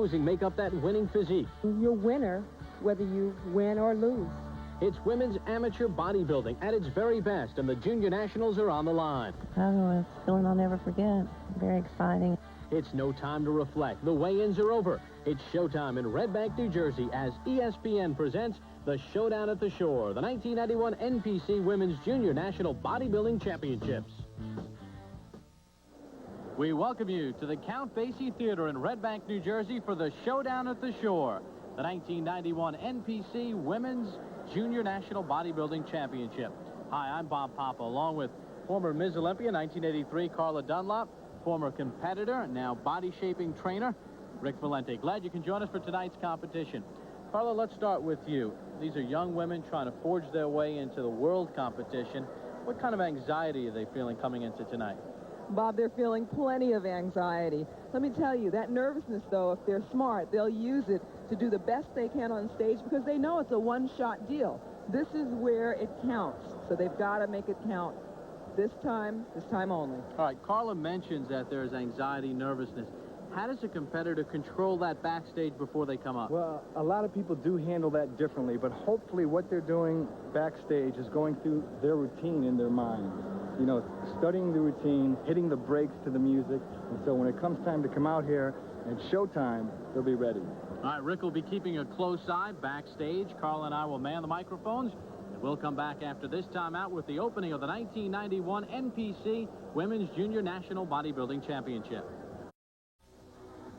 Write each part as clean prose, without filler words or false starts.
make up that winning physique. You're a winner whether you win or lose. It's women's amateur bodybuilding at its very best, and the Junior Nationals are on the line. Oh, it's a feeling I'll never forget. Very exciting. It's no time to reflect. The weigh-ins are over. It's showtime in Red Bank, New Jersey, as ESPN presents the Showdown at the Shore, the 1991 NPC Women's Junior National Bodybuilding Championships. We welcome you to the Count Basie Theater in Red Bank, New Jersey for the Showdown at the Shore, the 1991 NPC Women's Junior National Bodybuilding Championship. Hi, I'm Bob Papa, along with former Ms. Olympia 1983 Carla Dunlop, former competitor, now body-shaping trainer, Rick Valente. Glad you can join us for tonight's competition. Carla, let's start with you. These are young women trying to forge their way into the world competition. What kind of anxiety are they feeling coming into tonight? Bob, they're feeling plenty of anxiety. Let me tell you, that nervousness, though, if they're smart, they'll use it to do the best they can on stage because they know it's a one-shot deal. This is where it counts, so they've got to make it count. This time only. All right, Carla mentions that there's anxiety, nervousness. How does a competitor control that backstage before they come up? Well, a lot of people do handle that differently, but hopefully what they're doing backstage is going through their routine in their mind. You know, studying the routine, hitting the brakes to the music, and so when it comes time to come out here and showtime, they'll be ready. All right, Rick will be keeping a close eye backstage. Carla and I will man the microphones, and we'll come back after this timeout with the opening of the 1991 NPC Women's Junior National Bodybuilding Championship.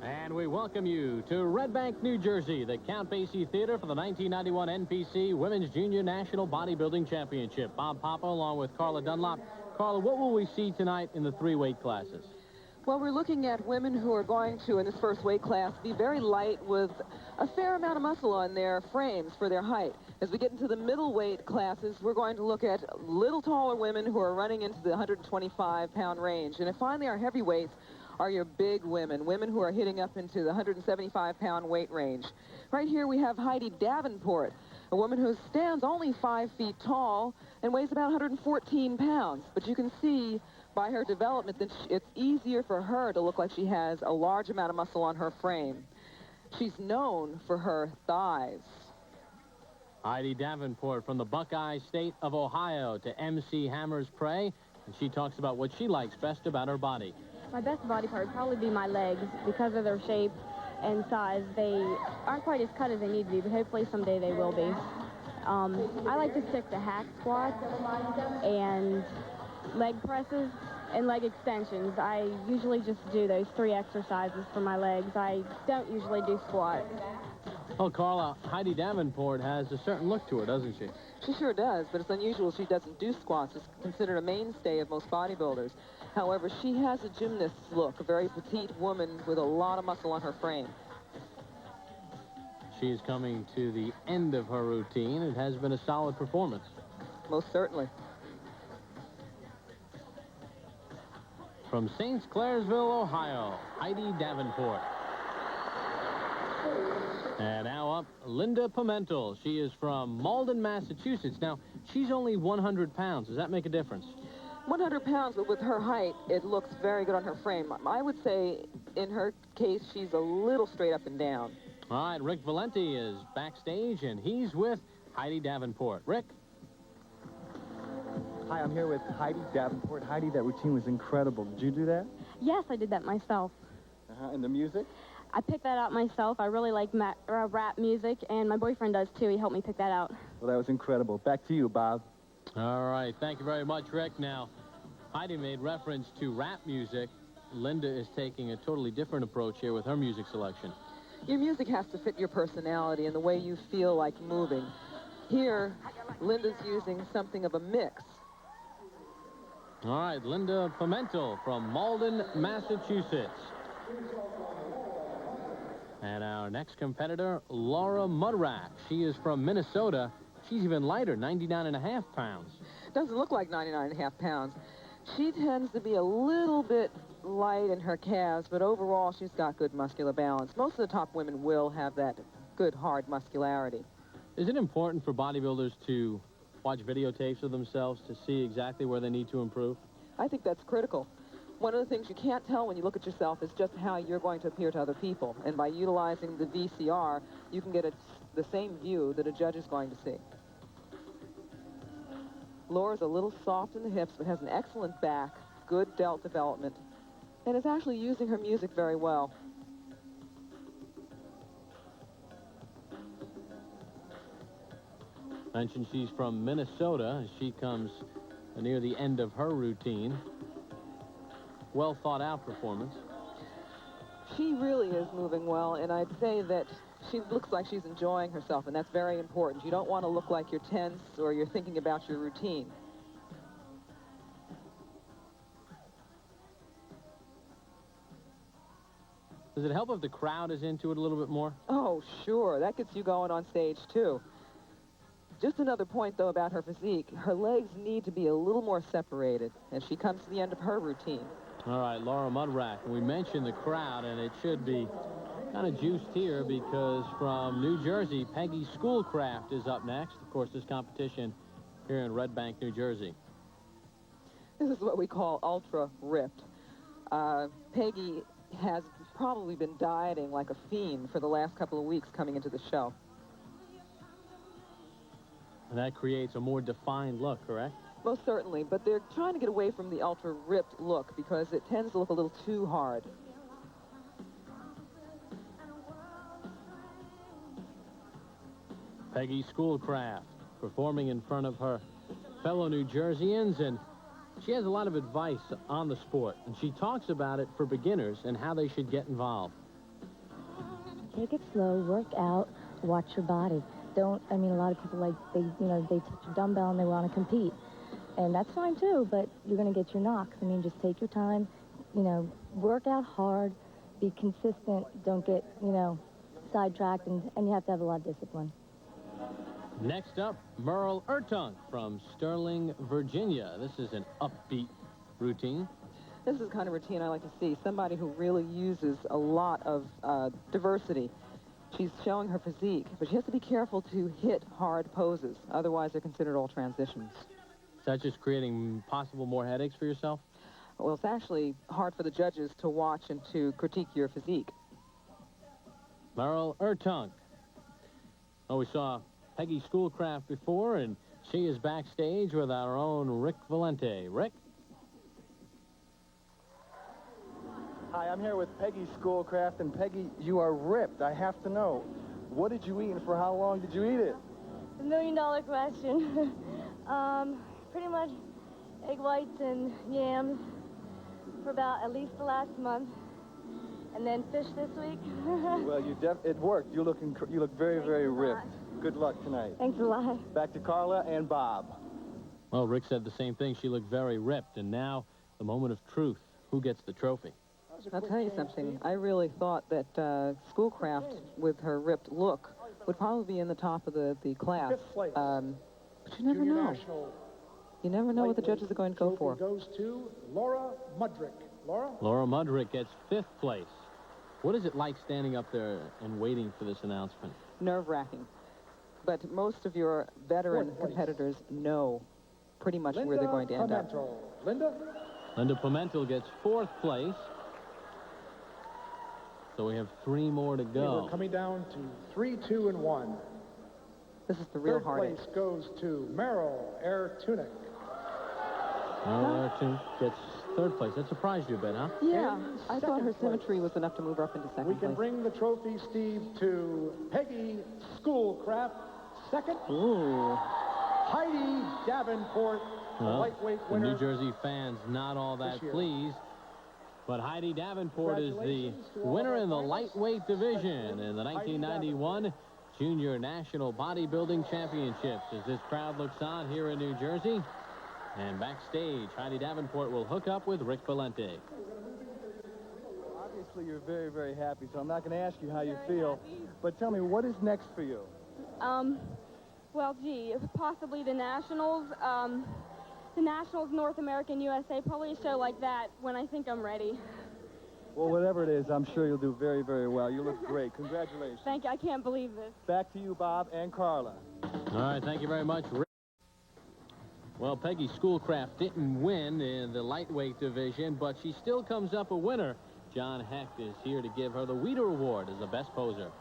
And we welcome you to Red Bank, New Jersey, the Count Basie Theater for the 1991 NPC Women's Junior National Bodybuilding Championship. Bob Papa along with Carla Dunlop. Carla, what will we see tonight in the three weight classes? Well, we're looking at women who are going to, in this first weight class, be very light with a fair amount of muscle on their frames for their height. As we get into the middleweight classes, we're going to look at little taller women who are running into the 125-pound range. And then finally, our heavyweights are your big women, women who are hitting up into the 175-pound weight range. Right here we have Heidi Davenport, a woman who stands only 5 feet tall and weighs about 114 pounds. But you can see by her development that it's easier for her to look like she has a large amount of muscle on her frame. She's known for her thighs. Heidi Davenport from the Buckeye State of Ohio to MC Hammer's Prey, and she talks about what she likes best about her body. My best body part would probably be my legs. Because of their shape and size, they aren't quite as cut as they need to be, but hopefully someday they will be. I like to stick to hack squats and leg presses and leg extensions. I usually just do those 3 exercises for my legs. I don't usually do squats. Oh, Carla, Heidi Davenport has a certain look to her, doesn't she? She sure does, but it's unusual she doesn't do squats. It's considered a mainstay of most bodybuilders. However, she has a gymnast's look, a very petite woman with a lot of muscle on her frame. She is coming to the end of her routine. It has been a solid performance. Most certainly. From St. Clairsville, Ohio, Heidi Davenport. And now up, Linda Pimentel. She is from Malden, Massachusetts. Now, she's only 100 pounds. Does that make a difference? 100 pounds, but with her height, it looks very good on her frame. I would say, in her case, she's a little straight up and down. All right, Rick Valente is backstage, and he's with Heidi Davenport. Rick? Hi, I'm here with Heidi Davenport. Heidi, that routine was incredible. Did you do that? Yes, I did that myself. And the music? I picked that out myself. I really like rap music, and my boyfriend does too. He helped me pick that out. Well, that was incredible. Back to you, Bob. All right, thank you very much, Rick. Now, Heidi made reference to rap music. Linda is taking a totally different approach here with her music selection. Your music has to fit your personality and the way you feel like moving. Here, Linda's using something of a mix. All right, Linda Pimentel from Malden, Massachusetts. And our next competitor, Laura Mudrack. She is from Minnesota. She's even lighter, 99.5 pounds. Doesn't look like 99.5 pounds. She tends to be a little bit light in her calves, but overall she's got good muscular balance. Most of the top women will have that good, hard muscularity. Is it important for bodybuilders to watch videotapes of themselves to see exactly where they need to improve? I think that's critical. One of the things you can't tell when you look at yourself is just how you're going to appear to other people. And by utilizing the VCR, you can get the same view that a judge is going to see. Laura's a little soft in the hips, but has an excellent back, good delt development, and is actually using her music very well. Mentioned she's from Minnesota as she comes near the end of her routine. Well thought out performance. She really is moving well, and I'd say that she looks like she's enjoying herself, and that's very important. You don't want to look like you're tense or you're thinking about your routine. Does it help if the crowd is into it a little bit more? Oh, sure. That gets you going on stage, too. Just another point, though, about her physique. Her legs need to be a little more separated as she comes to the end of her routine. All right, Laura Mudrack. We mentioned the crowd, and it should be kind of juiced here because from New Jersey, Peggy Schoolcraft is up next. Of course, this competition here in Red Bank, New Jersey. This is what we call ultra ripped. Peggy has probably been dieting like a fiend for the last couple of weeks coming into the show. And that creates a more defined look, correct? Most certainly, but they're trying to get away from the ultra ripped look because it tends to look a little too hard. Peggy Schoolcraft performing in front of her fellow New Jerseyans, and she has a lot of advice on the sport, and she talks about it for beginners and how they should get involved. Take it slow, work out, watch your body. I mean, a lot of people they touch a dumbbell and they want to compete. And that's fine too, but you're going to get your knocks. I mean, just take your time, work out hard, be consistent, don't get, sidetracked, and you have to have a lot of discipline. Next up, Merle Ertung from Sterling, Virginia. This is an upbeat routine. This is the kind of routine I like to see. Somebody who really uses a lot of diversity. She's showing her physique, but she has to be careful to hit hard poses. Otherwise, they're considered all transitions. Is that just creating possible more headaches for yourself? Well, it's actually hard for the judges to watch and to critique your physique. Merle Ertung. Oh, we saw Peggy Schoolcraft before, and she is backstage with our own Rick Valente. Rick? Hi, I'm here with Peggy Schoolcraft, and Peggy, you are ripped. I have to know, what did you eat and for how long did you eat it? $1 million question. Pretty much egg whites and yams for about at least the last month, and then fish this week. Well, it worked. You look very, very ripped. Good luck tonight. Thanks a lot. Back to Carla and Bob. Well, Rick said the same thing. She looked very ripped, and now the moment of truth. Who gets the trophy? I'll tell you something. I really thought that Schoolcraft, with her ripped look, would probably be in the top of the class. But you never know. You never know what the judges are going to go for. Goes to Laura Mudrick. Laura? Laura Mudrick gets 5th place. What is it like standing up there and waiting for this announcement? Nerve-wracking. But most of your veteran competitors know pretty much where they're going to end up. Linda Pimentel gets 4th place. So we have 3 more to go. We're coming down to 3, 2, and 1. This is the real Third heartache. place goes to Meryl Ertunick. Meryl Ertunick gets 3rd place. That surprised you a bit, huh? Yeah, In I thought her second place. symmetry was enough to move her up into second We can place. bring the trophy, Steve, to Peggy Schoolcraft. Second, Ooh. Heidi Davenport, the Well, lightweight the winner. New Jersey fans not all that this year. pleased. But Heidi Davenport is the Congratulations to all winner our in the finalists. lightweight division in the Heidi 1991 Junior National Bodybuilding Championships. As this crowd looks on here in New Jersey. And backstage, Heidi Davenport will hook up with Rick Valente. Obviously, you're very, very happy, so I'm not going to ask you how you feel. But tell me, what is next for you? Well, gee, possibly the Nationals. The Nationals, North American, USA, probably a show like that when I think I'm ready. Well, whatever it is, I'm sure you'll do very, very well. You look great. Congratulations. Thank you. I can't believe this. Back to you, Bob and Carla. All right, thank you very much, Rick. Well, Peggy Schoolcraft didn't win in the lightweight division, but she still comes up a winner. John Hecht is here to give her the Weider Award as the best poser.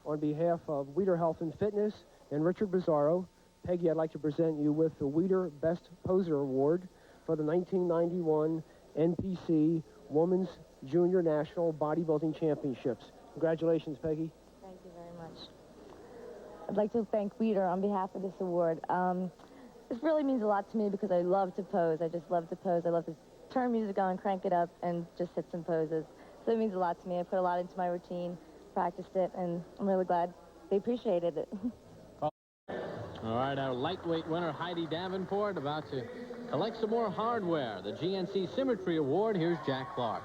On behalf of Weider Health and Fitness and Richard Bizzarro, Peggy, I'd like to present you with the Weider Best Poser Award for the 1991 NPC Women's Junior National Bodybuilding Championships. Congratulations, Peggy. Thank you very much. I'd like to thank Weider on behalf of this award. This really means a lot to me because I love to pose. I just love to pose. I love to turn music on, crank it up, and just hit some poses. So it means a lot to me. I put a lot into my routine, practiced it, and I'm really glad they appreciated it. All right, our lightweight winner, Heidi Davenport, about to collect some more hardware. The GNC Symmetry Award. Here's Jack Clark.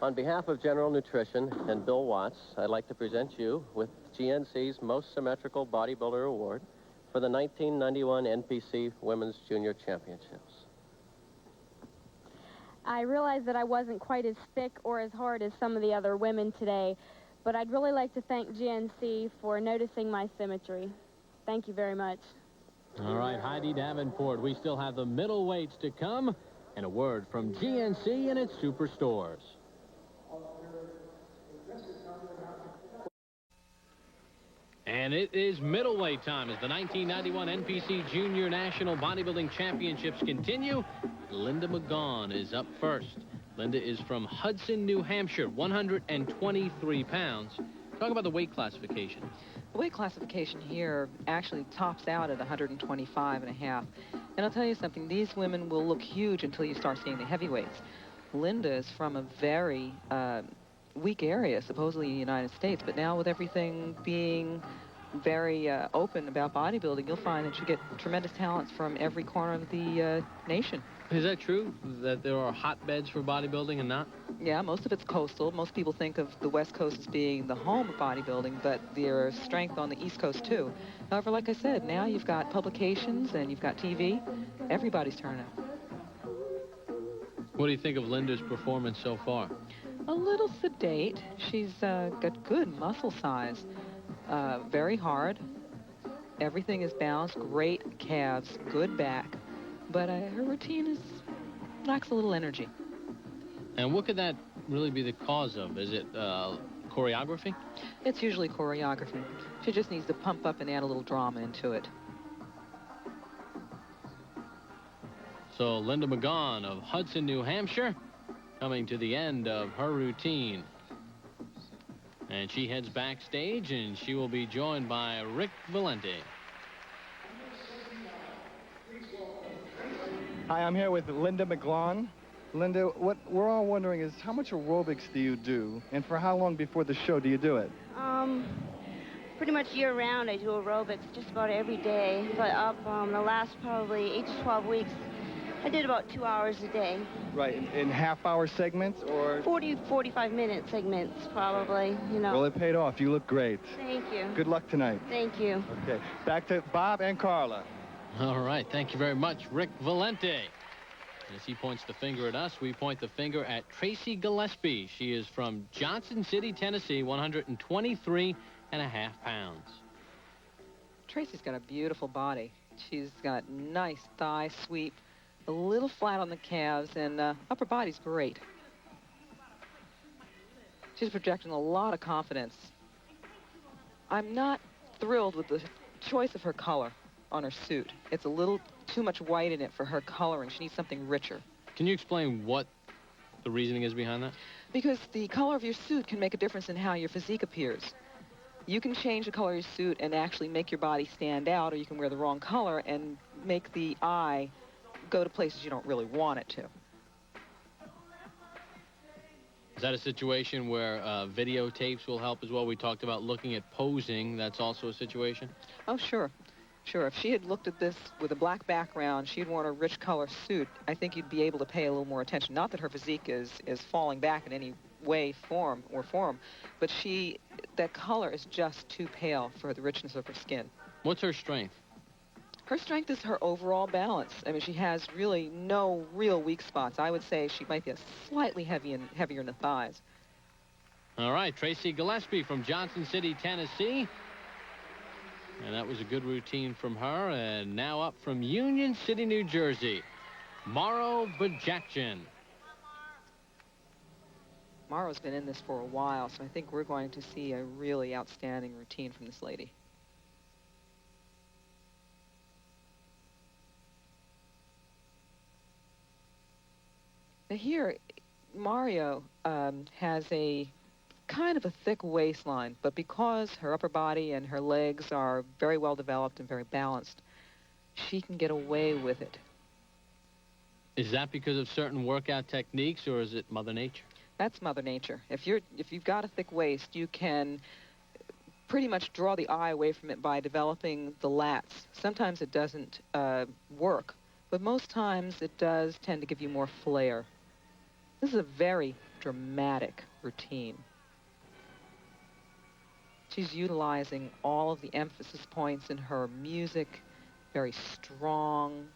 On behalf of General Nutrition and Bill Watts, I'd like to present you with GNC's Most Symmetrical Bodybuilder Award for the 1991 NPC Women's Junior Championships. I realized that I wasn't quite as thick or as hard as some of the other women today, but I'd really like to thank GNC for noticing my symmetry. Thank you very much. All right, Heidi Davenport. We still have the middleweights to come, and a word from GNC and its superstores. And it is middleweight time as the 1991 NPC Junior National Bodybuilding Championships continue. Linda McGaughan is up first. Linda is from Hudson, New Hampshire, 123 pounds. Talk about the weight classification. The weight classification here actually tops out at 125.5. And I'll tell you something, these women will look huge until you start seeing the heavyweights. Linda is from a very weak area, supposedly in the United States, but now with everything being very open about bodybuilding, you'll find that you get tremendous talents from every corner of the nation. Is that true, that there are hotbeds for bodybuilding and not? Yeah, most of it's coastal. Most people think of the West Coast as being the home of bodybuilding, but there's strength on the East Coast, too. However, like I said, now you've got publications and you've got TV. Everybody's turning out. What do you think of Linda's performance so far? A little sedate. She's got good muscle size. Very hard. Everything is balanced. Great calves. Good back. But her routine lacks a little energy. And what could that really be the cause of? Is it choreography? It's usually choreography. She just needs to pump up and add a little drama into it. So Linda McGaughan of Hudson, New Hampshire, coming to the end of her routine. And she heads backstage, and she will be joined by Rick Valente. Hi, I'm here with Linda McGaughan. Linda, what we're all wondering is how much aerobics do you do, and for how long before the show do you do it? Pretty much year-round, I do aerobics just about every day. But the last probably 8 to 12 weeks, I did about 2 hours a day. Right, in half-hour segments or? 40, 45-minute segments, probably, you know. Well, it paid off. You look great. Thank you. Good luck tonight. Thank you. Okay, back to Bob and Carla. All right, thank you very much, Rick Valente. As he points the finger at us, we point the finger at Tracy Gillespie. She is from Johnson City, Tennessee, 123.5 pounds. Tracy's got a beautiful body. She's got nice thigh sweep, a little flat on the calves, and upper body's great. She's projecting a lot of confidence. I'm not thrilled with the choice of her color on her suit. It's a little too much white in it for her coloring. She needs something richer. Can you explain what the reasoning is behind that? Because the color of your suit can make a difference in how your physique appears. You can change the color of your suit and actually make your body stand out, or you can wear the wrong color and make the eye go to places you don't really want it to. Is that a situation where videotapes will help as well? We talked about looking at posing. That's also a situation? Oh, sure. Sure, if she had looked at this with a black background, she'd worn a rich color suit, I think you'd be able to pay a little more attention. Not that her physique is falling back in any way, form, but that color is just too pale for the richness of her skin. What's her strength? Her strength is her overall balance. I mean, she has really no real weak spots. I would say she might be slightly heavier in the thighs. All right, Tracy Gillespie from Johnson City, Tennessee. And that was a good routine from her. And now up from Union City, New Jersey, Mauro Bajakjian. Mauro's been in this for a while, so I think we're going to see a really outstanding routine from this lady. Now here, Mario has a kind of a thick waistline, but because her upper body and her legs are very well developed and very balanced, she can get away with it. Is that because of certain workout techniques, or is it Mother Nature? That's Mother Nature. If you've got a thick waist, you can pretty much draw the eye away from it by developing the lats. Sometimes it doesn't work, but most times it does tend to give you more flair. This is a very dramatic routine. She's utilizing all of the emphasis points in her music, very strong,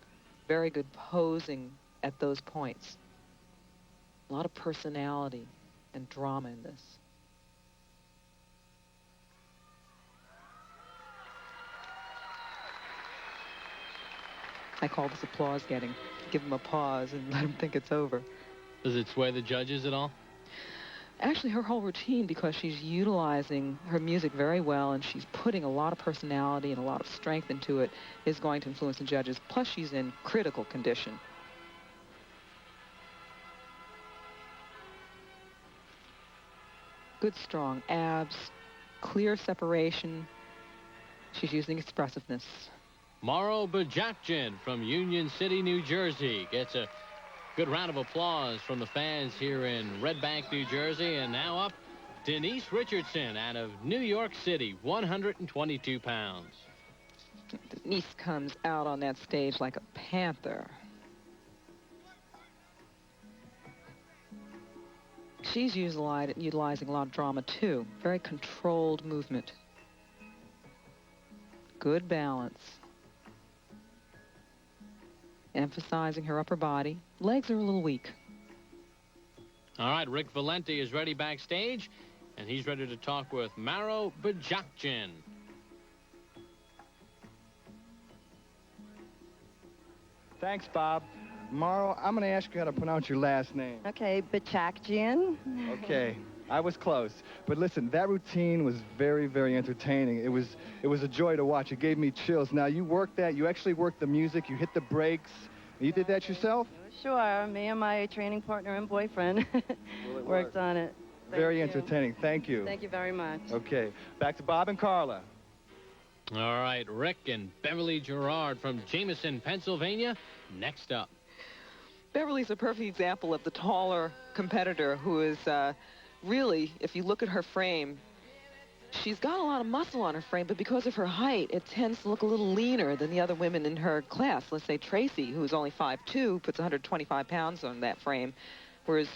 very good posing at those points. A lot of personality and drama in this. I call this applause getting. Give them a pause and let them think it's over. Does it sway the judges at all? Actually, her whole routine, because she's utilizing her music very well and she's putting a lot of personality and a lot of strength into it, is going to influence the judges. Plus, she's in critical condition. Good, strong abs, clear separation. She's using expressiveness. Mauro Bajakjian from Union City, New Jersey gets a good round of applause from the fans here in Red Bank, New Jersey. And now up, Denise Richardson out of New York City, 122 pounds. Denise comes out on that stage like a panther. She's utilizing a lot of drama, too. Very controlled movement. Good balance. Emphasizing her upper body. Legs are a little weak. All right, Rick Valenti is ready backstage, and he's ready to talk with Mauro Bajakjian. Thanks, Bob. Mauro, I'm going to ask you how to pronounce your last name. Okay, Bajakjian. Okay, I was close. But listen, that routine was very, very entertaining. It was a joy to watch. It gave me chills. Now, you worked that. You actually worked the music. You hit the brakes. You did that yourself? Sure. Me and my training partner and boyfriend worked on it. Very entertaining. Thank you. Thank you very much. Okay, back to Bob and Carla. All right, Rick and Beverly Gerard from Jameson, Pennsylvania, next up. Beverly's a perfect example of the taller competitor who is really, if you look at her frame, she's got a lot of muscle on her frame, but because of her height, it tends to look a little leaner than the other women in her class. Let's say Tracy, who's only 5'2", puts 125 pounds on that frame, whereas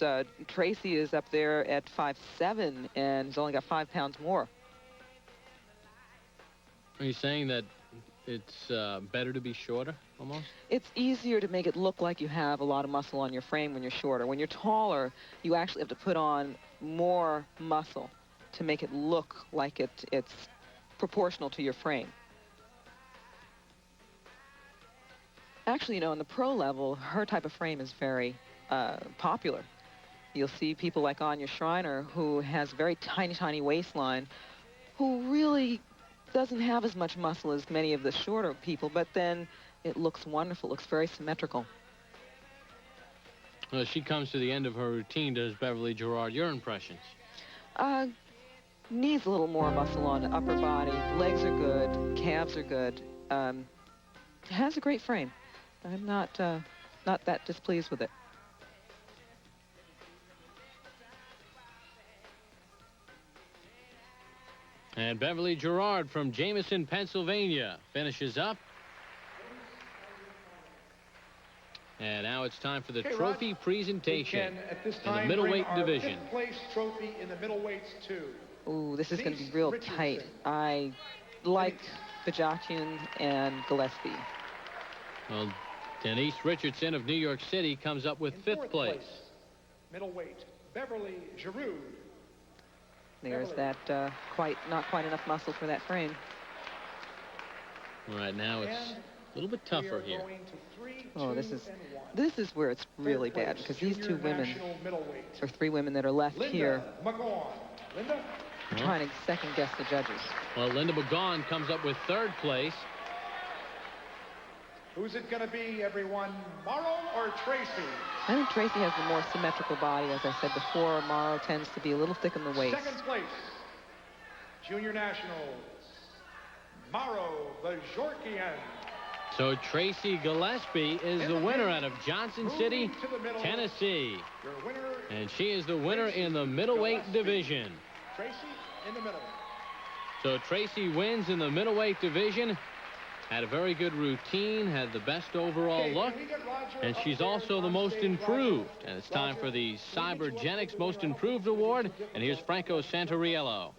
Tracy is up there at 5'7", and has only got 5 pounds more. Are you saying that it's better to be shorter, almost? It's easier to make it look like you have a lot of muscle on your frame when you're shorter. When you're taller, you actually have to put on more muscle to make it look like it's proportional to your frame. Actually, you know, on the pro level, her type of frame is very popular. You'll see people like Anya Schreiner, who has a very tiny, tiny waistline, who really doesn't have as much muscle as many of the shorter people, but then it looks wonderful, looks very symmetrical. Well, as she comes to the end of her routine, does Beverly Gerard, your impressions? Needs a little more muscle on the upper body. Legs are good, calves are good. Has a great frame. I'm not that displeased with it. And Beverly Gerard from Jameson, Pennsylvania finishes up. And now it's time for the trophy presentation in the middleweight division. Fifth-place trophy in the middleweights too. Ooh, this is going to be real tight. I like Bajakjian and Gillespie. Well, Denise Richardson of New York City comes up with fifth place. Middleweight, Beverly Giroux. There's that not quite enough muscle for that frame. Right now it's a little bit tougher here. Oh, this is where it's really bad, because these two women, or three women that are left here, trying to second guess the judges. Well, Linda McGaughan comes up with third place. Who's it going to be, everyone? Morrow or Tracy? I think Tracy has the more symmetrical body, as I said before. Morrow tends to be a little thick in the waist. Second place, Junior Nationals, Morrow Bajorkian. So Tracy Gillespie is the winner out of Johnson City, Tennessee. And she is the winner in the middleweight division. Tracy in the middle. So Tracy wins in the middleweight division. Had a very good routine, had the best overall look, and she's also the most improved. And it's time for the Cybergenics Most Improved Award. And here's Franco Santoriello.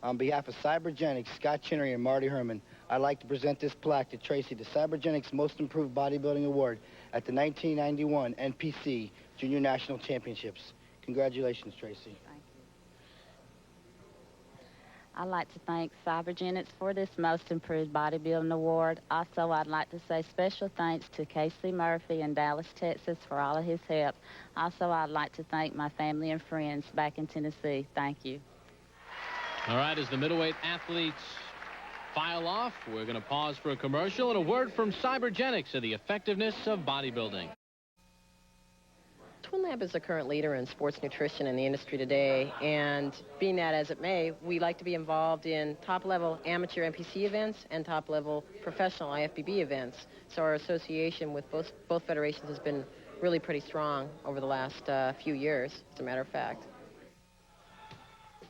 On behalf of Cybergenics, Scott Chinnery and Marty Herman, I'd like to present this plaque to Tracy, the Cybergenics Most Improved Bodybuilding Award at the 1991 NPC Junior National Championships. Congratulations, Tracy. Thank you. I'd like to thank Cybergenics for this Most Improved Bodybuilding Award. Also, I'd like to say special thanks to Casey Murphy in Dallas, Texas for all of his help. Also, I'd like to thank my family and friends back in Tennessee. Thank you. All right, as the middleweight athletes file off, we're going to pause for a commercial and a word from Cybergenics of the effectiveness of bodybuilding. Twin Lab is the current leader in sports nutrition in the industry today, and being that as it may, we like to be involved in top-level amateur NPC events and top-level professional IFBB events. So our association with both federations has been really pretty strong over the last few years, as a matter of fact.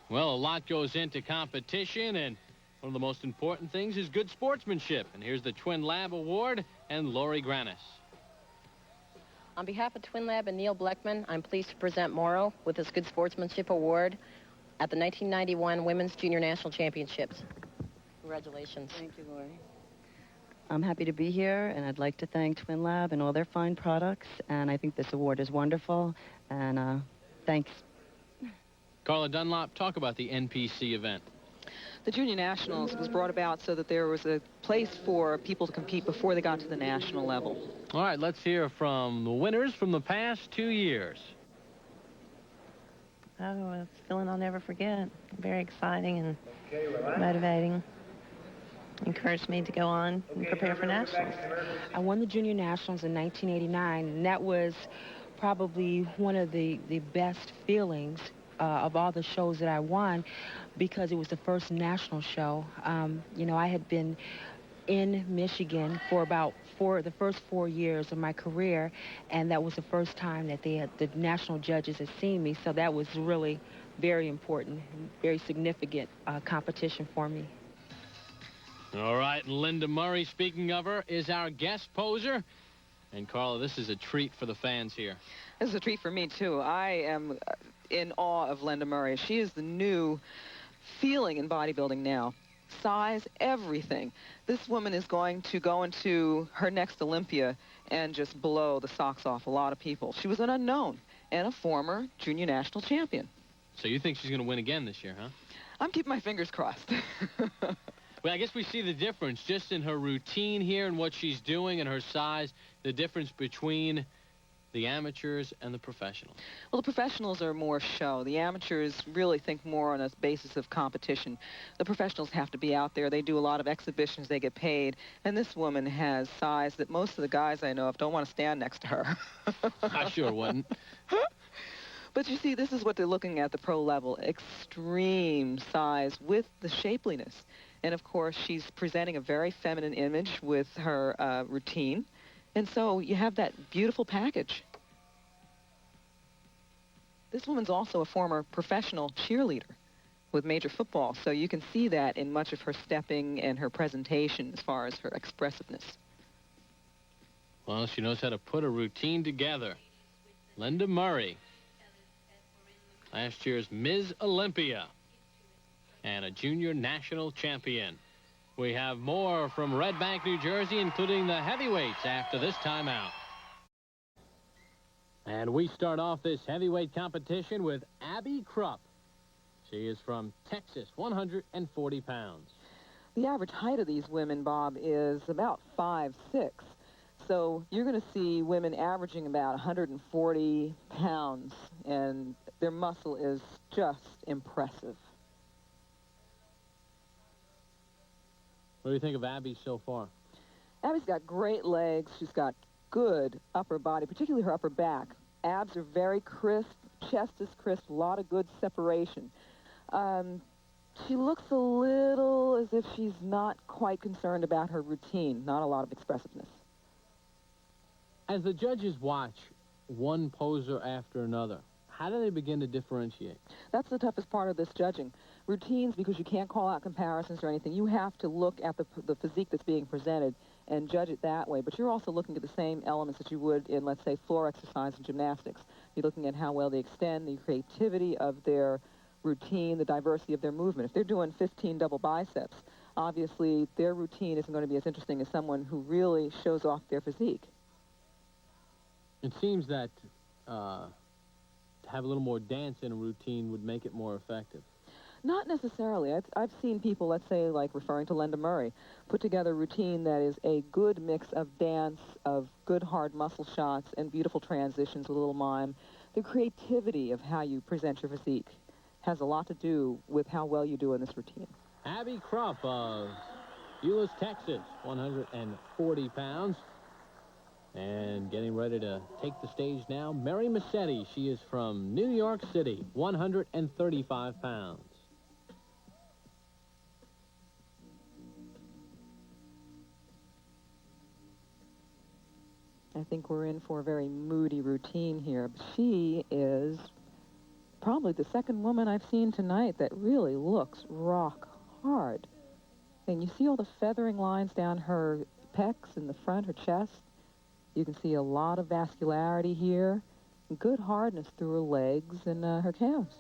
Well, a lot goes into competition, and one of the most important things is good sportsmanship. And here's the Twin Lab Award and Lori Granis. On behalf of Twin Lab and Neil Bleckman, I'm pleased to present Morrow with this Good Sportsmanship Award at the 1991 Women's Junior National Championships. Congratulations. Thank you, Lori. I'm happy to be here, and I'd like to thank Twin Lab and all their fine products, and I think this award is wonderful, and thanks. Carla Dunlop, talk about the NPC event. The Junior Nationals was brought about so that there was a place for people to compete before they got to the national level. All right, let's hear from the winners from the past 2 years. Oh, it's a feeling I'll never forget. Very exciting and motivating. Encouraged me to go on and prepare for nationals. I won the Junior Nationals in 1989, and that was probably one of the best feelings of all the shows that I won, because it was the first national show. You know, I had been in Michigan for about the first 4 years of my career, and that was the first time that the national judges had seen me, so that was really very important, very significant competition for me. All right, Linda Murray, speaking of her, is our guest poser. And Carla, this is a treat for the fans here. This is a treat for me, too. I am in awe of Linda Murray. She is the new feeling in bodybuilding now. Size, everything. This woman is going to go into her next Olympia and just blow the socks off a lot of people. She was an unknown and a former junior national champion. So you think she's going to win again this year, huh? I'm keeping my fingers crossed. Well, I guess we see the difference just in her routine here and what she's doing and her size, the difference between the amateurs and the professionals. Well, the professionals are more show. The amateurs really think more on a basis of competition. The professionals have to be out there. They do a lot of exhibitions. They get paid. And this woman has size that most of the guys I know of don't want to stand next to her. I sure wouldn't. But you see, this is what they're looking at the pro level. Extreme size with the shapeliness. And, of course, she's presenting a very feminine image with her routine. And so you have that beautiful package. This woman's also a former professional cheerleader with Major Football, so you can see that in much of her stepping and her presentation as far as her expressiveness. Well, she knows how to put a routine together. Linda Murray, last year's Ms. Olympia, and a junior national champion. We have more from Red Bank, New Jersey, including the heavyweights after this timeout. And we start off this heavyweight competition with Abby Krupp. She is from Texas, 140 pounds. The average height of these women, Bob, is about 5'6". So you're going to see women averaging about 140 pounds, and their muscle is just impressive. What do you think of Abby so far? Abby's got great legs. She's got good upper body, particularly her upper back. Abs are very crisp. Chest is crisp. A lot of good separation. She looks a little as if she's not quite concerned about her routine. Not a lot of expressiveness. As the judges watch one poser after another, how do they begin to differentiate? That's the toughest part of this judging. Routines, because you can't call out comparisons or anything, you have to look at the physique that's being presented and judge it that way. But you're also looking at the same elements that you would in, let's say, floor exercise and gymnastics. You're looking at how well they extend, the creativity of their routine, the diversity of their movement. If they're doing 15 double biceps, obviously their routine isn't going to be as interesting as someone who really shows off their physique. It seems that to have a little more dance in a routine would make it more effective. Not necessarily. I've seen people, let's say, like referring to Linda Murray, put together a routine that is a good mix of dance, of good hard muscle shots, and beautiful transitions with a little mime. The creativity of how you present your physique has a lot to do with how well you do in this routine. Abby Krupp of Euless, Texas, 140 pounds. And getting ready to take the stage now, Mary Massetti. She is from New York City, 135 pounds. I think we're in for a very moody routine here. She is probably the second woman I've seen tonight that really looks rock hard. And you see all the feathering lines down her pecs in the front, her chest. You can see a lot of vascularity here, good hardness through her legs and her calves.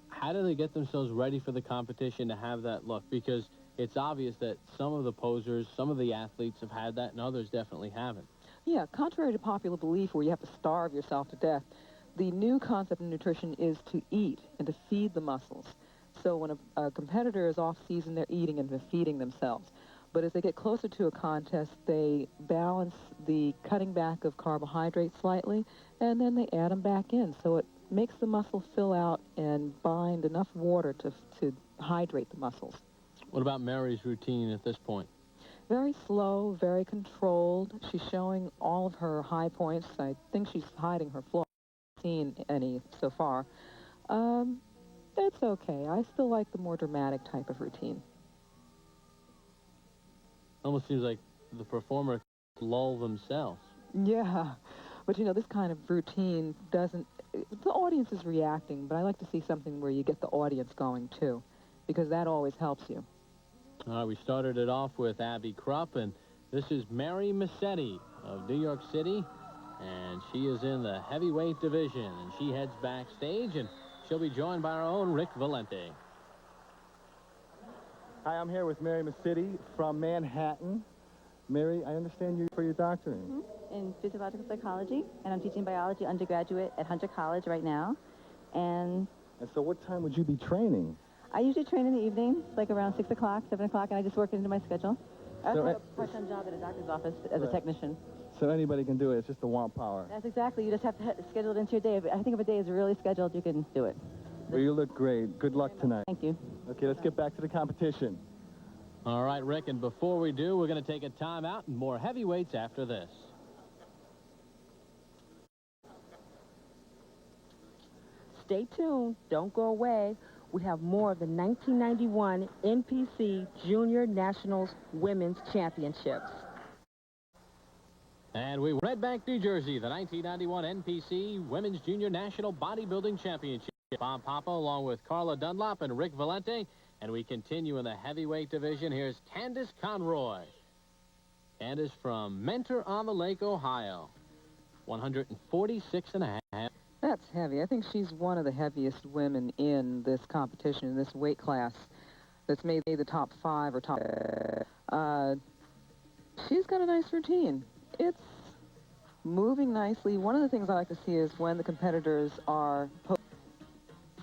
How do they get themselves ready for the competition to have that look? Because it's obvious that some of the posers, some of the athletes have had that, and others definitely haven't. Yeah, contrary to popular belief where you have to starve yourself to death, the new concept in nutrition is to eat and to feed the muscles. So when a competitor is off-season, they're eating and they're feeding themselves. But as they get closer to a contest, they balance the cutting back of carbohydrates slightly, and then they add them back in. So it makes the muscle fill out and bind enough water to hydrate the muscles. What about Mary's routine at this point? Very slow, very controlled. She's showing all of her high points. I think she's hiding her flaws. I haven't seen any so far. That's okay. I still like the more dramatic type of routine. Almost seems like the performer lull themselves. Yeah, but you know, this kind of routine doesn't, the audience is reacting, but I like to see something where you get the audience going too, because that always helps you. All right, we started it off with Abby Krupp, and this is Mary Massetti of New York City, and she is in the heavyweight division, and she heads backstage, and she'll be joined by our own Rick Valente. Hi, I'm here with Mary Massetti from Manhattan. Mary, I understand you're for your doctorate. In physiological psychology, and I'm teaching biology undergraduate at Hunter College right now. And so what time would you be training? I usually train in the evening, like around 6 o'clock, 7 o'clock, and I just work it into my schedule. I also have a part-time job at a doctor's office as a technician. So anybody can do it. It's just the want power. That's exactly. You just have to schedule it into your day. I think if a day is really scheduled, you can do it. Well, you look great. Good luck tonight. Thank you. Okay, let's get back to the competition. All right, Rick, and before we do, we're going to take a timeout and more heavyweights after this. Stay tuned. Don't go away. We have more of the 1991 NPC Junior Nationals Women's Championships. And we Red Bank, New Jersey, the 1991 NPC Women's Junior National Bodybuilding Championship. Bob Papa along with Carla Dunlop and Rick Valente. And we continue in the heavyweight division. Here's Candace Conroy. Candace from Mentor-on-the-Lake, Ohio. 146 and a half. That's heavy. I think she's one of the heaviest women in this competition, in this weight class, that's made the top 5 or top... she's got a nice routine. It's moving nicely. One of the things I like to see is when the competitors are...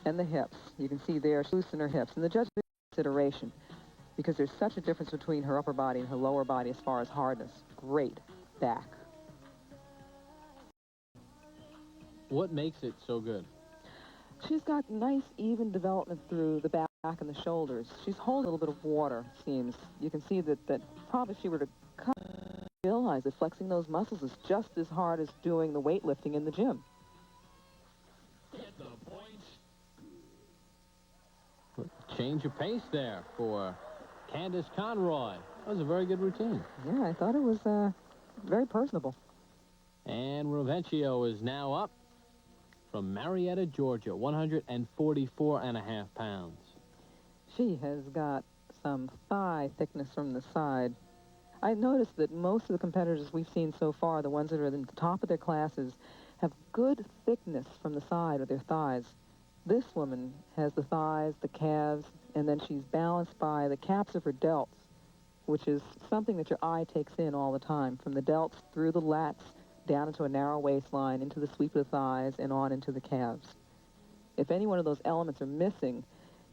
and the hips. You can see there, she loosened her hips. And the judge consideration, because there's such a difference between her upper body and her lower body as far as hardness. Great back. What makes it so good? She's got nice, even development through the back and the shoulders. She's holding a little bit of water, seems. You can see that probably if she were to cut, realize that flexing those muscles is just as hard as doing the weightlifting in the gym. Get the points. Change of pace there for Candace Conroy. That was a very good routine. Yeah, I thought it was very personable. And Rovecchio is now up from Marietta, Georgia, 144.5 pounds. She has got some thigh thickness from the side. I noticed that most of the competitors we've seen so far, the ones that are in the top of their classes, have good thickness from the side of their thighs. This woman has the thighs, the calves, and then she's balanced by the caps of her delts, which is something that your eye takes in all the time, from the delts through the lats, down into a narrow waistline, into the sweep of the thighs, and on into the calves. If any one of those elements are missing,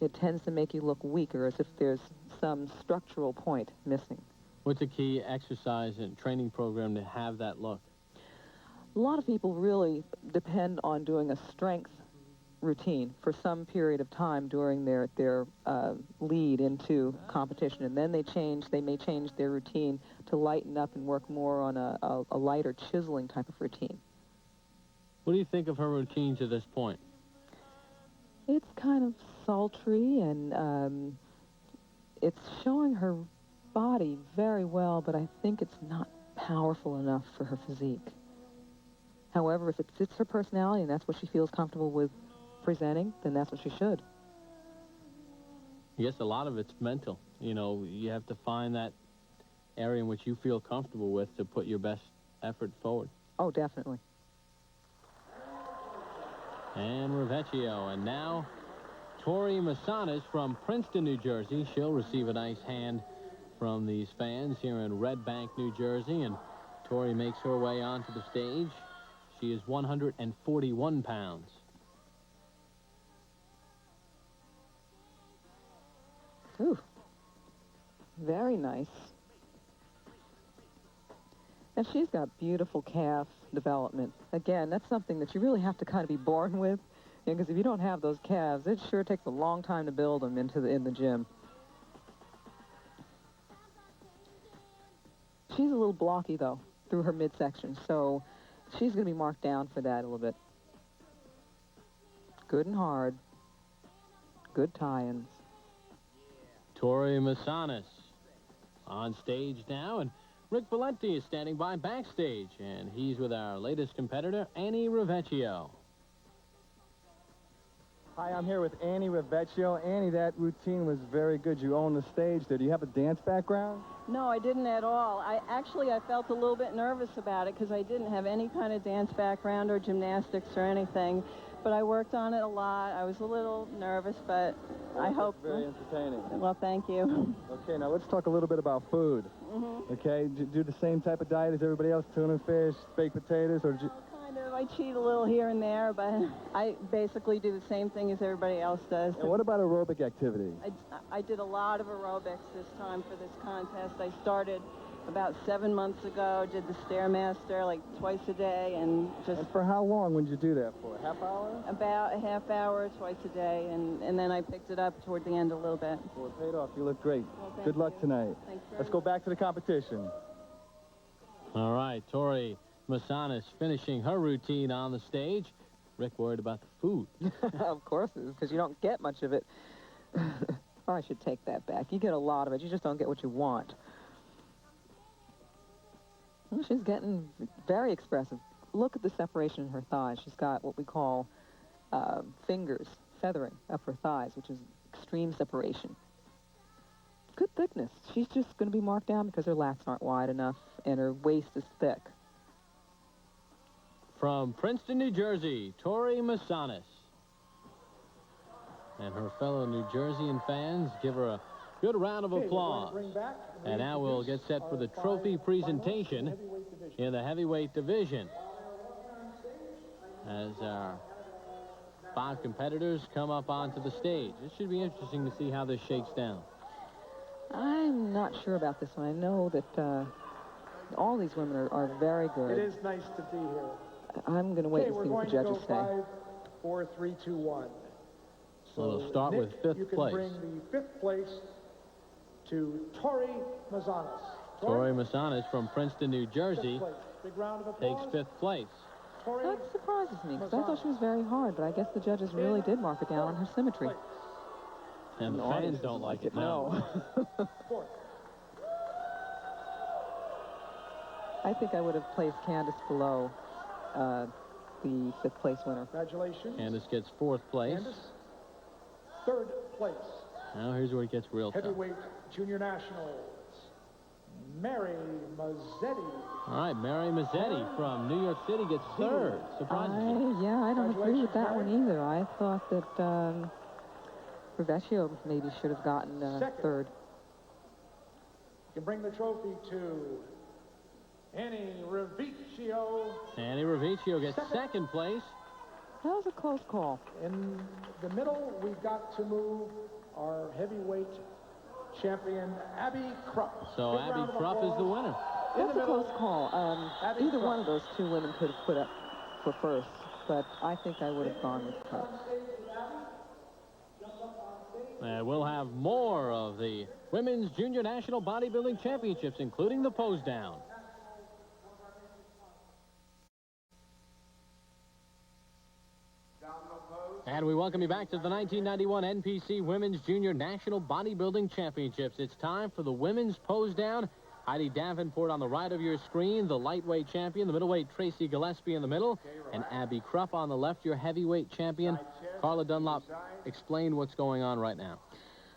it tends to make you look weaker, as if there's some structural point missing. What's a key exercise and training program to have that look? A lot of people really depend on doing a strength routine for some period of time during their lead into competition, and then they may change their routine to lighten up and work more on a lighter chiseling type of routine. What do you think of her routine to this point? It's kind of sultry, and it's showing her body very well, but I think it's not powerful enough for her physique. However, if it fits her personality and that's what she feels comfortable with presenting, then that's what she should. I guess a lot of it's mental. You know, you have to find that area in which you feel comfortable with to put your best effort forward. Oh, definitely. And Rovecchio, and now Tori Masanis from Princeton, New Jersey. She'll receive a nice hand from these fans here in Red Bank, New Jersey, and Tori makes her way onto the stage. She is 141 pounds. Ooh, very nice. And she's got beautiful calf development. Again, that's something that you really have to kind of be born with, because if you don't have those calves, it sure takes a long time to build them in the gym. She's a little blocky, though, through her midsection, so she's going to be marked down for that a little bit. Good and hard. Good tie-ins. Tori Masanis on stage now, and Rick Valenti is standing by backstage, and he's with our latest competitor, Annie Rovecchio. Hi, I'm here with Annie Rovecchio. Annie, that routine was very good. You own the stage there. Do you have a dance background? No, I didn't at all. I felt a little bit nervous about it because I didn't have any kind of dance background or gymnastics or anything. But I worked on it a lot. I was a little nervous, but I hope... Very entertaining. Well, thank you. Okay, now let's talk a little bit about food. Okay, do the same type of diet as everybody else, tuna fish, baked potatoes, or... Kind of. I cheat a little here and there, but I basically do the same thing as everybody else does. And what about aerobic activity? I did a lot of aerobics this time for this contest. I started about 7 months ago, did the Stairmaster like twice a day, and just... And for how long would you do that for? A half hour? About a half hour, twice a day, and then I picked it up toward the end a little bit. Well, it paid off. You look great. Well, good luck tonight. Thanks very Let's go back to the competition. All right, Tori Masanis finishing her routine on the stage. Rick worried about the food. Of course it is, because you don't get much of it. Or I should take that back. You get a lot of it. You just don't get what you want. Well, she's getting very expressive. Look at the separation in her thighs. She's got what we call fingers, feathering up her thighs, which is extreme separation. Good thickness. She's just going to be marked down because her lats aren't wide enough and her waist is thick. From Princeton, New Jersey, Tori Masanis. And her fellow New Jerseyan fans give her a good round of applause. And now we'll get set for the trophy presentation in the heavyweight division, as our 5 competitors come up onto the stage. It should be interesting to see how this shakes down. I'm not sure about this one. I know that all these women are very good. It is nice to be here. I'm going to wait and see what the judges say. We're going to go 5, 4, 3, 2, 1. So We'll start Nick, with fifth you can place. bring the 5th place to Tori Mazanas. Tori Masanis from Princeton, New Jersey, Big round of takes applause. 5th place. Tori That surprises me, because I thought she was very hard, but I guess the judges really did mark it down on her symmetry. And the fans don't like it, no. I think I would have placed Candace below the 5th place winner. Congratulations. Candace gets 4th place. Candace, 3rd place. Now here's where it gets real tough. Heavyweight Junior Nationals. Mary Mazzetti. All right, Mary Mazzetti from New York City gets 3rd. Surprising. Yeah, I don't agree with that one either. I thought that Ravecchio maybe should have gotten 3rd. You can bring the trophy to Annie Ravicchio. Annie Ravicchio gets 2nd place. That was a close call. In the middle, we've got to move our heavyweight champion, Abby Krupp. So Big Abby round of Krupp is applause. the winner. That's a close call. Abby Either Krupp. one of those two women could have put up for 1st, but I think I would have gone with Krupp. And we'll have more of the Women's Junior National Bodybuilding Championships, including the pose down. And we welcome you back to the 1991 NPC Women's Junior National Bodybuilding Championships. It's time for the women's pose down. Heidi Davenport on the right of your screen, the lightweight champion, the middleweight Tracy Gillespie in the middle, and Abby Krupp on the left, your heavyweight champion. Carla Dunlop, explain what's going on right now.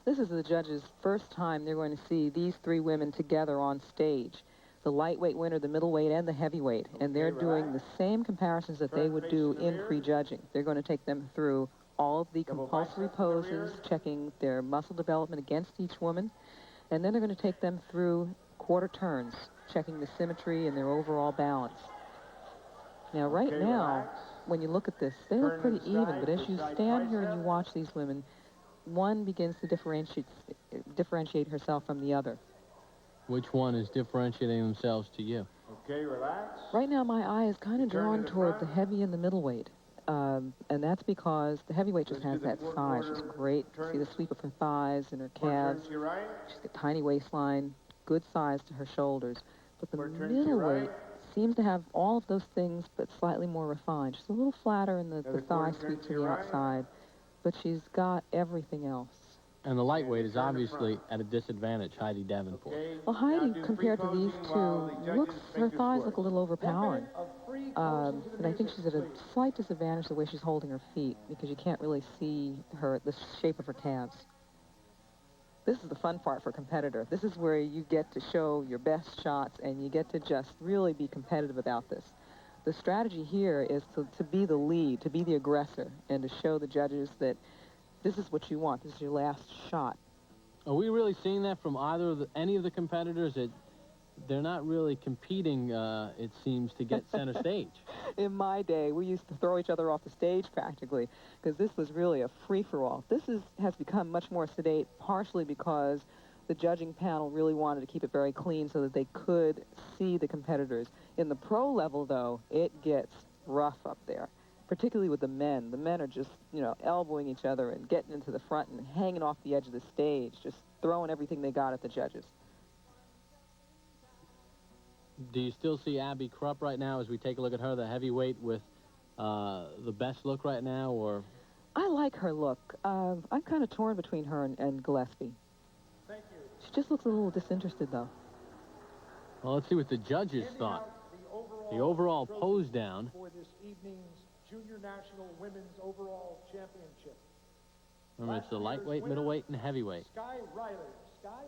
This is the judges' first time they're going to see these 3 women together on stage. The lightweight winner, the middleweight, and the heavyweight. And they're doing the same comparisons that they would do in pre-judging. They're going to take them through all of the compulsory poses, checking their muscle development against each woman. And then they're going to take them through quarter turns, checking the symmetry and their overall balance. Now, right now, when you look at this, they look pretty even. But as you stand here and you watch these women, one begins to differentiate herself from the other. Which one is differentiating themselves to you? Okay, relax. Right now, my eye is kind of drawn toward the heavy and the middleweight. And that's because the heavyweight just has that size. She's great. You see the sweep of her thighs and her calves. She's got a tiny waistline, good size to her shoulders. But the middleweight seems to have all of those things, but slightly more refined. She's a little flatter in the thigh sweep to the outside, but she's got everything else. And the lightweight is obviously at a disadvantage, Heidi Davenport. Well, Heidi, compared to these two, her thighs look a little overpowering. And I think she's at a slight disadvantage the way she's holding her feet, because you can't really see the shape of her calves. This is the fun part for a competitor. This is where you get to show your best shots, and you get to just really be competitive about this. The strategy here is to be the lead, to be the aggressor, and to show the judges that this is what you want. This is your last shot. Are we really seeing that from any of the competitors? They're not really competing, it seems, to get center stage. In my day, we used to throw each other off the stage practically, because this was really a free-for-all. This has become much more sedate, partially because the judging panel really wanted to keep it very clean so that they could see the competitors. In the pro level, though, it gets rough up there, particularly with the men. The men are just, elbowing each other and getting into the front and hanging off the edge of the stage, just throwing everything they got at the judges. Do you still see Abby Krupp right now as we take a look at her, the heavyweight with the best look right now, or? I like her look. I'm kind of torn between her and Gillespie. Thank you. She just looks a little disinterested, though. Well, let's see what the judges thought. The overall pose down. For this evening's Junior National Women's Overall Championship. Remember, it's the lightweight, middleweight, and heavyweight. Sky Riley. Sky?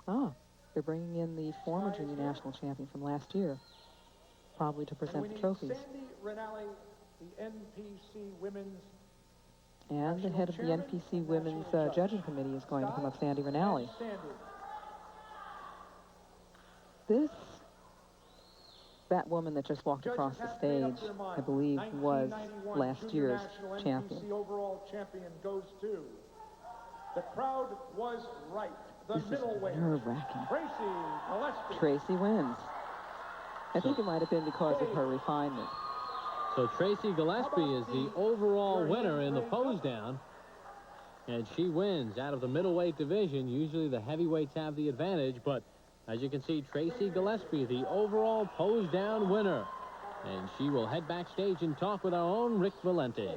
Ah, they're bringing in the former junior national champion from last year, probably to present the trophies. Sandy Rinaldi, the NPC Women's. And the head of the NPC Women's Judging Committee is going to come up, Sandy Rinaldi. That woman that just walked across the stage, I believe, was last year's champion. NPC overall champion goes to. The crowd was right. the This is middleweight, nerve-wracking. Tracy Gillespie. Tracy wins. I think it might have been because of her refinement. So Tracy Gillespie is the overall winner in the pose down. And she wins out of the middleweight division. Usually the heavyweights have the advantage, but as you can see, Tracy Gillespie, the overall pose down winner. And she will head backstage and talk with our own Rick Valenti.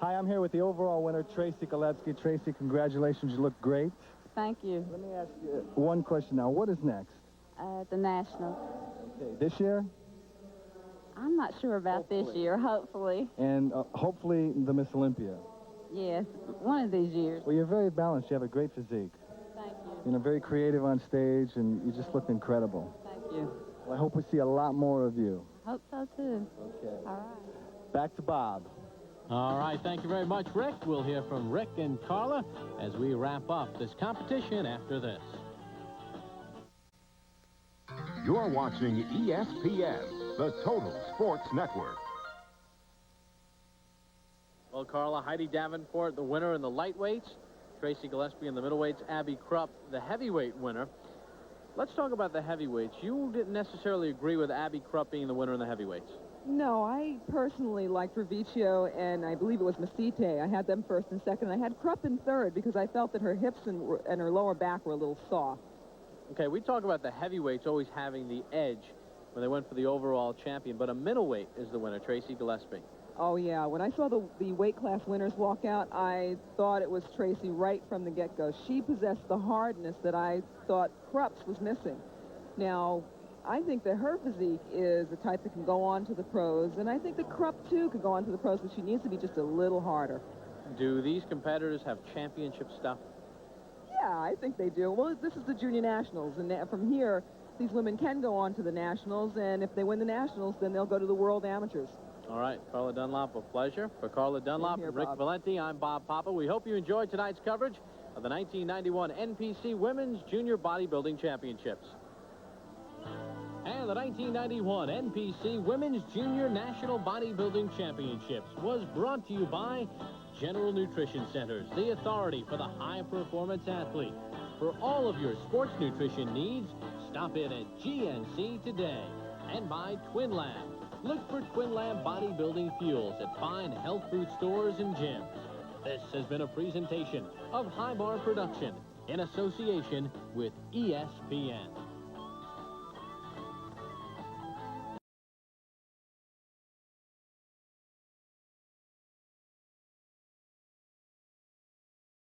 Hi, I'm here with the overall winner, Tracy Gillespie. Tracy, congratulations. You look great. Thank you. Let me ask you one question now. What is next? The National. Okay, this year? I'm not sure about this year, hopefully. And hopefully the Miss Olympia. Yes, one of these years. Well, you're very balanced. You have a great physique. Thank you. You know, very creative on stage, and you just look incredible. Thank you. Well, I hope we see a lot more of you. Hope so, too. Okay. All right. Back to Bob. All right, thank you very much, Rick. We'll hear from Rick and Carla as we wrap up this competition after this. You're watching ESPN, the Total Sports Network. Well, Carla, Heidi Davenport, the winner in the lightweights. Tracy Gillespie in the middleweights. Abby Krupp, the heavyweight winner. Let's talk about the heavyweights. You didn't necessarily agree with Abby Krupp being the winner in the heavyweights. No, I personally liked Ravicchio, and I believe it was Masite. I had them first and second. I had Krupp in third because I felt that her hips and her lower back were a little soft. Okay, we talk about the heavyweights always having the edge when they went for the overall champion, but a middleweight is the winner, Tracy Gillespie. Oh, yeah. When I saw the weight class winners walk out, I thought it was Tracy right from the get-go. She possessed the hardness that I thought Krupp's was missing. Now, I think that her physique is the type that can go on to the pros, and I think that Krupp, too, could go on to the pros, but she needs to be just a little harder. Do these competitors have championship stuff? Yeah, I think they do. Well, this is the Junior Nationals, and from here, these women can go on to the Nationals, and if they win the Nationals, then they'll go to the World Amateurs. All right, Carla Dunlop, a pleasure. For Carla Dunlop and Rick Valenti, I'm Bob Papa. We hope you enjoyed tonight's coverage of the 1991 NPC Women's Junior Bodybuilding Championships. And the 1991 NPC Women's Junior National Bodybuilding Championships was brought to you by General Nutrition Centers, the authority for the high-performance athlete. For all of your sports nutrition needs, stop in at GNC today. And by Twin Lab. Look for Twin Lab bodybuilding fuels at fine health food stores and gyms. This has been a presentation of High Bar Production in association with ESPN.